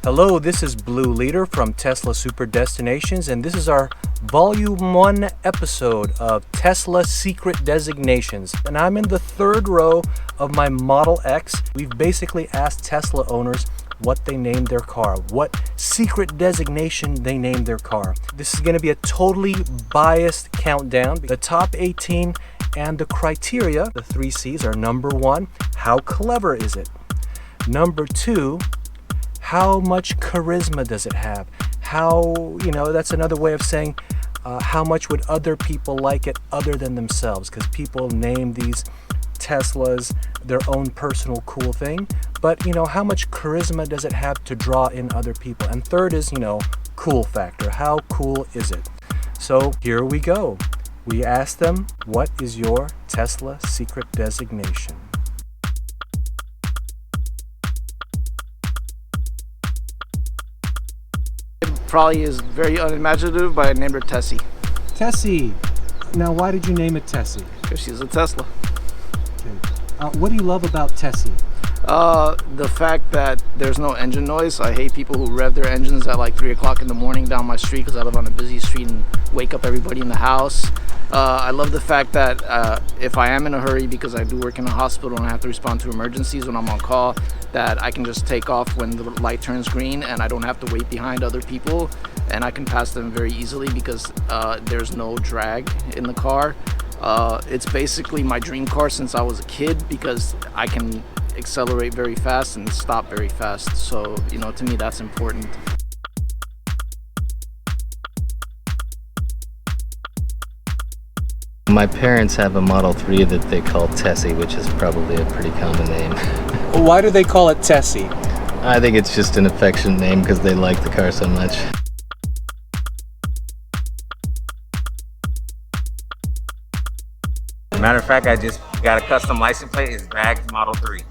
Hello, this is Blue Leader from Tesla Super Destinations, and this is our Volume 1 episode of Tesla Secret Designations. And I'm in the third row of my Model X. We've basically asked Tesla owners what they named their car, what secret designation they named their car. This is going to be a totally biased countdown. The top 18 and the criteria, the 3 C's, are number 1, how clever is it? Number 2, how much charisma does it have? That's another way of saying how much would other people like it other than themselves, because people name these Teslas their own personal cool thing. But, how much charisma does it have to draw in other people? And third is, cool factor. How cool is it? So here we go. We asked them, what is your Tesla secret designation? Probably is very unimaginative, but I named her Tessie. Tessie. Now, why did you name it Tessie? Because she's a Tesla. Okay. What do you love about Tessie? The fact that there's no engine noise. I hate people who rev their engines at like 3 o'clock in the morning down my street because I live on a busy street and wake up everybody in the house. I love the fact that if I am in a hurry, because I do work in a hospital and I have to respond to emergencies when I'm on call, that I can just take off when the light turns green and I don't have to wait behind other people, and I can pass them very easily because there's no drag in the car. It's basically my dream car since I was a kid because I can accelerate very fast and stop very fast. So, to me that's important. My parents have a Model 3 that they call Tessie, which is probably a pretty common name. Why do they call it Tessie? I think it's just an affectionate name because they like the car so much. Matter of fact, I just got a custom license plate. It's Bag Model 3.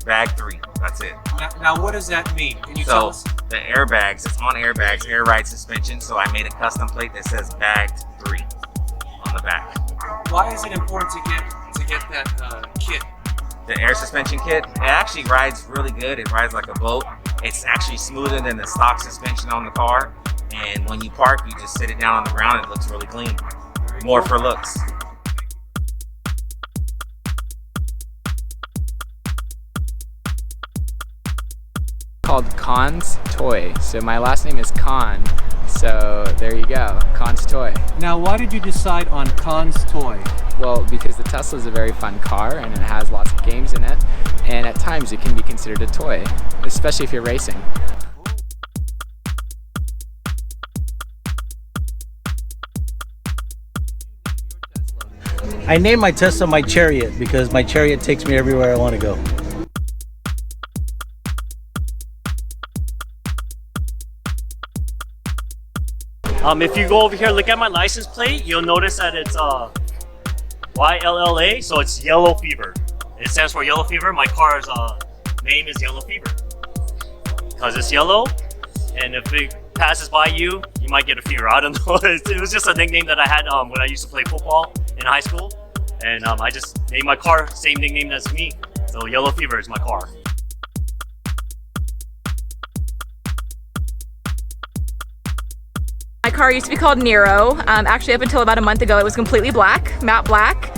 Bag 3. That's it. Now what does that mean? Can you tell us? The airbags, it's on airbags, air ride suspension. So I made a custom plate that says Bagged 3 on the back. Why is it important to get that kit? The air suspension kit, it actually rides really good. It rides like a boat. It's actually smoother than the stock suspension on the car. And when you park, you just sit it down on the ground and it looks really clean. More for looks. Called Khan's Toy. So my last name is Khan. So there you go, Khan's Toy. Now, why did you decide on Khan's Toy? Well, because the Tesla is a very fun car and it has lots of games in it, and at times it can be considered a toy, especially if you're racing. I named my Tesla my Chariot because my Chariot takes me everywhere I want to go. If you go over here, look at my license plate, you'll notice that it's YLLA, so it's Yellow Fever. It stands for Yellow Fever. My car's name is Yellow Fever because it's yellow, and if it passes by you, you might get a fever. I don't know. It was just a nickname that I had when I used to play football in high school, and I just named my car same nickname as me. So Yellow Fever is my car. My car used to be called Nero. Actually, up until about a month ago, it was completely black, matte black.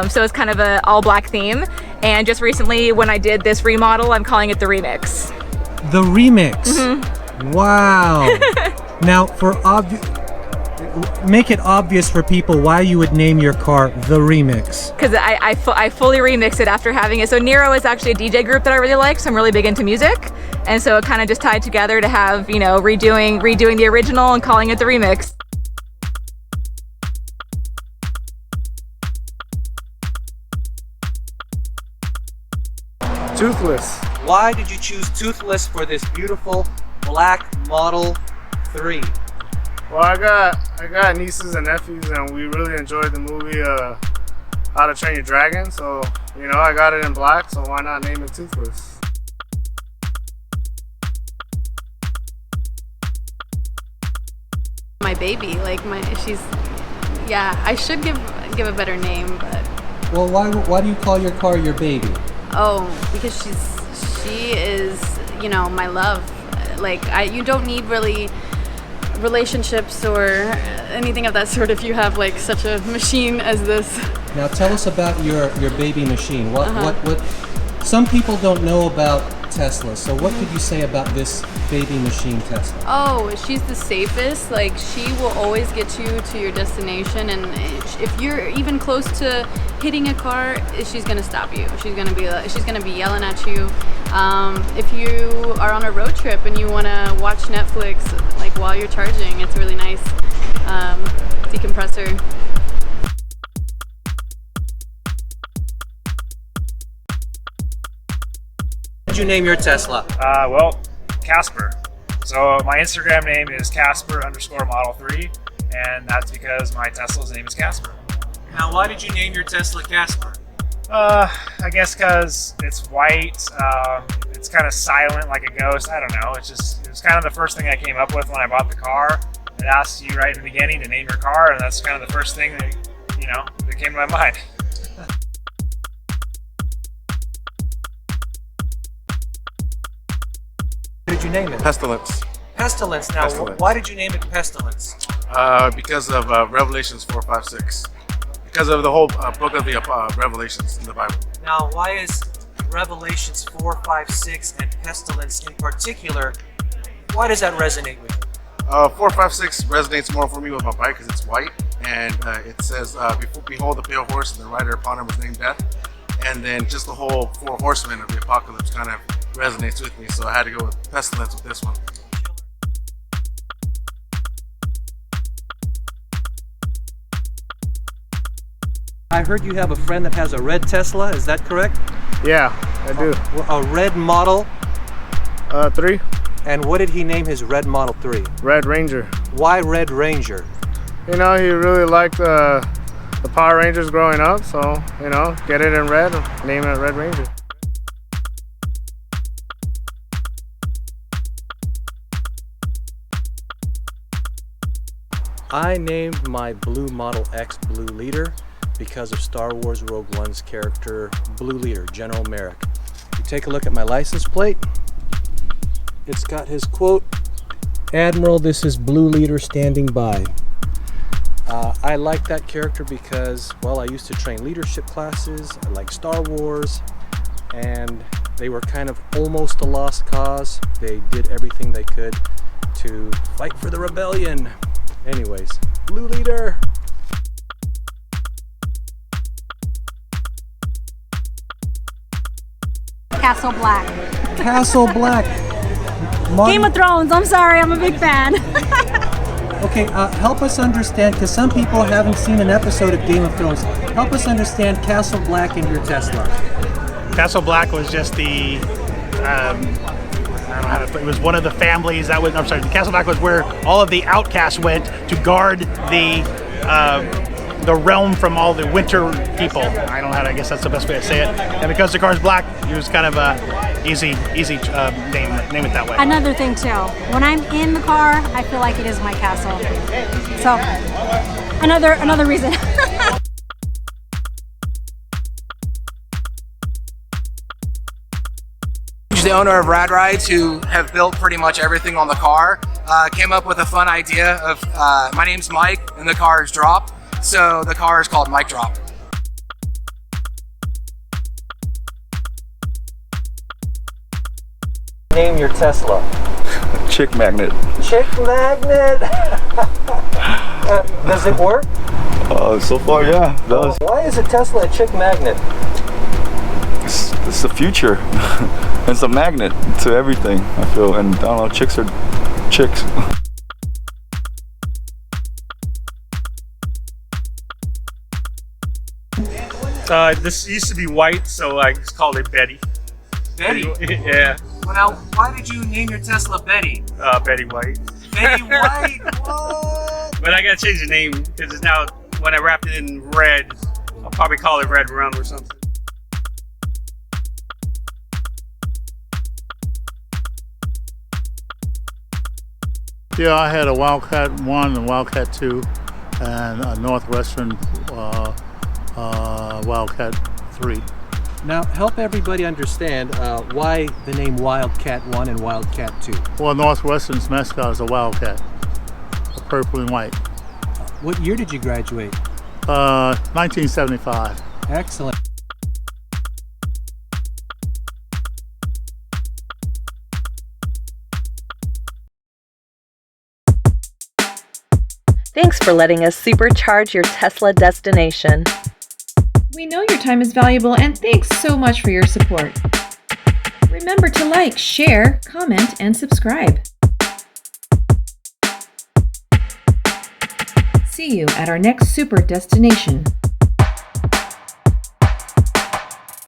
So it's kind of an all black theme. And just recently, when I did this remodel, I'm calling it the Remix. The Remix? Mm-hmm. Wow. Now, make it obvious for people why you would name your car the Remix. Because I fully remixed it after having it. So Nero is actually a DJ group that I really like, so I'm really big into music. And so it kind of just tied together to have, redoing the original and calling it the Remix. Toothless. Why did you choose Toothless for this beautiful black Model 3? Well, I got nieces and nephews, and we really enjoyed the movie How to Train Your Dragon. So, I got it in black, so why not name it Toothless? My baby, I should give a better name, but. Well, why do you call your car your baby? Oh, because she is, my love. Like you don't need really relationships or anything of that sort if you have like such a machine as this. Now tell us about your baby machine. What some people don't know about Tesla, so what could you say about this baby machine Tesla? Oh, she's the safest. Like, she will always get you to your destination, and if you're even close to hitting a car, she's gonna stop you. She's gonna be yelling at you. If you are on a road trip and you wanna watch Netflix like while you're charging, it's a really nice decompressor. What did you name your Tesla? Well, Casper. So my Instagram name is Casper_Model3, and that's because my Tesla's name is Casper. Now, why did you name your Tesla Casper? I guess because it's white, it's kind of silent like a ghost. I don't know. It was kind of the first thing I came up with when I bought the car. It asks you right in the beginning to name your car, and that's kind of the first thing that, that came to my mind. What did you name it? Pestilence. Pestilence. Now, Pestilence. why did you name it Pestilence? Because of Revelations 4:5-6. Because of the whole book of the Revelations in the Bible. Now, why is Revelations 4:5-6 and Pestilence in particular, why does that resonate with you? 4:5-6 resonates more for me with my bike because it's white, and it says, "Behold the pale horse, and the rider upon him was named Death." And then just the whole four horsemen of the apocalypse kind of resonates with me, so I had to go with Pestilence with this one. I heard you have a friend that has a red Tesla, is that correct? Yeah, I do. A red Model? 3. And what did he name his red Model 3? Red Ranger. Why Red Ranger? He really liked the Power Rangers growing up, so, get it in red, name it Red Ranger. I named my blue Model X Blue Leader because of Star Wars Rogue One's character Blue Leader, General Merrick. You take a look at my license plate, it's got his quote, "Admiral, this is Blue Leader standing by." I like that character because, well, I used to train leadership classes, I like Star Wars, and they were kind of almost a lost cause. They did everything they could to fight for the rebellion. Anyways, Blue Leader! Castle Black. Castle Black. Marty? Game of Thrones. I'm sorry, I'm a big fan. Okay, help us understand, because some people haven't seen an episode of Game of Thrones. Help us understand Castle Black and your Tesla. Castle Black was just the, I don't know how to put it, was one of the families that was, I'm sorry, Castle Black was where all of the outcasts went to guard the realm from all the winter people. I don't know how to, I guess that's the best way to say it. And because the car's black, it was kind of a easy name it that way. Another thing too, when I'm in the car, I feel like it is my castle. So, another reason. The owner of Rad Rides, who have built pretty much everything on the car, came up with a fun idea of, my name's Mike and the car is Drop, so the car is called Mike Drop. Name your Tesla. Chick Magnet. Chick Magnet! Does it work? So far, yeah, it does. Why is a Tesla a chick magnet? It's the future. It's a magnet to everything, I feel. And I don't know, chicks are chicks. This used to be white, so I just called it Betty. Betty? Yeah. Well, now, why did you name your Tesla Betty? Betty White. Betty White? What? But I gotta change the name because it's now, when I wrapped it in red, I'll probably call it Redrum or something. Yeah, I had a Wildcat 1 and Wildcat 2 and a Northwestern Wildcat 3. Now, help everybody understand why the name Wildcat 1 and Wildcat 2. Well, Northwestern's mascot is a Wildcat, a purple and white. What year did you graduate? 1975. Excellent. Thanks for letting us supercharge your Tesla destination. We know your time is valuable, and thanks so much for your support. Remember to like, share, comment, and subscribe. See you at our next super destination.